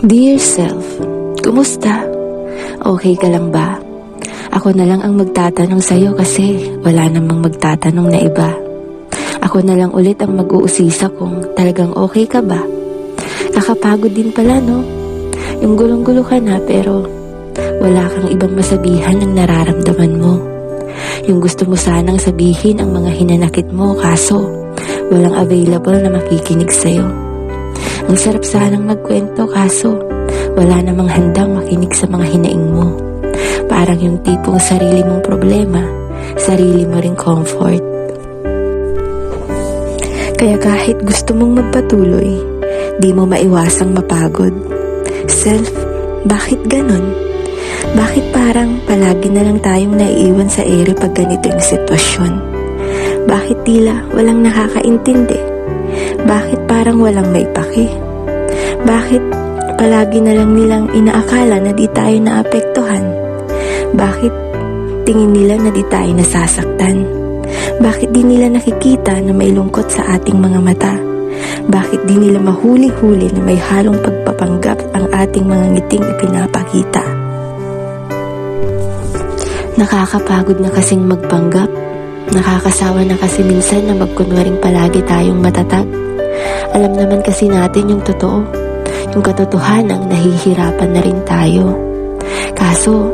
Dear self, kumusta? Okay ka lang ba? Ako na lang ang magtatanong sa'yo kasi wala namang magtatanong na iba. Ako na lang ulit ang mag-uusisa kung talagang okay ka ba. Kakapagod din pala, no? Yung gulong-gulo ka na pero wala kang ibang masabihan ng nararamdaman mo. Yung gusto mo sanang sabihin ang mga hinanakit mo kaso walang available na makikinig sa'yo. Ang sarap sanang magkwento kaso wala namang handang makinig sa mga hinaing mo. Parang yung tipong sarili mong problema, sarili mo ring comfort. Kaya kahit gusto mong magpatuloy, di mo maiwasang mapagod. Self, bakit ganon? Bakit parang palagi na lang tayong naiiwan sa ere pag ganito yung sitwasyon? Bakit tila walang nakakaintindi? Bakit parang walang may paki? Bakit palagi na lang nilang inaakala na di tayo naapektuhan? Bakit tingin nila na di tayo nasasaktan? Bakit di nila nakikita na may lungkot sa ating mga mata? Bakit di nila mahuli-huli na may halong pagpapanggap ang ating mga ngiting ipinapakita? Nakakapagod na kasing magpanggap. Nakakasawa na kasi minsan na magkunwaring palagi tayong matatag. Alam naman kasi natin yung totoo, yung katotohanang nahihirapan na rin tayo. Kaso,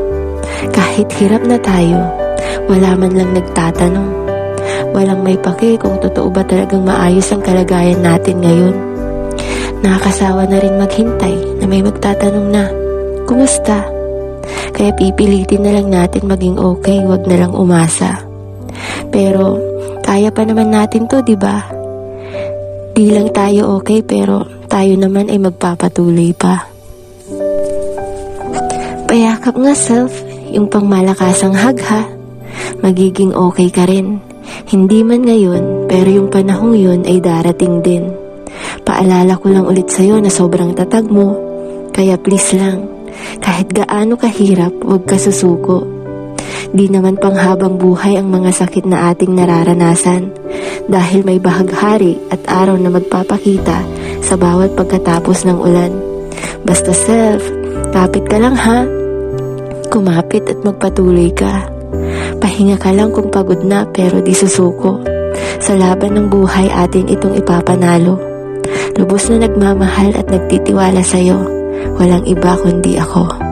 kahit hirap na tayo, wala man lang nagtatanong. Walang may pake kung totoo ba talagang maayos ang kalagayan natin ngayon. Nakakasawa na rin maghintay na may magtatanong na, kumusta? Kaya pipilitin na lang natin maging okay, wag na lang umasa. Pero, kaya pa naman natin to, di ba? Di lang tayo okay, pero tayo naman ay magpapatuloy pa. Payakap nga self, yung pangmalakasang hug ha. Magiging okay ka rin. Hindi man ngayon, pero yung panahong yun ay darating din. Paalala ko lang ulit sa'yo na sobrang tatag mo. Kaya please lang, kahit gaano kahirap, huwag ka susuko. Di naman panghabang buhay ang mga sakit na ating nararanasan dahil may bahaghari at araw na magpapakita sa bawat pagkatapos ng ulan. Basta self, kapit ka lang ha. Kumapit at magpatuloy ka. Pahinga ka lang kung pagod na pero di susuko. Sa laban ng buhay atin itong ipapanalo. Lubos na nagmamahal at nagtitiwala sa'yo. Walang iba kundi ako.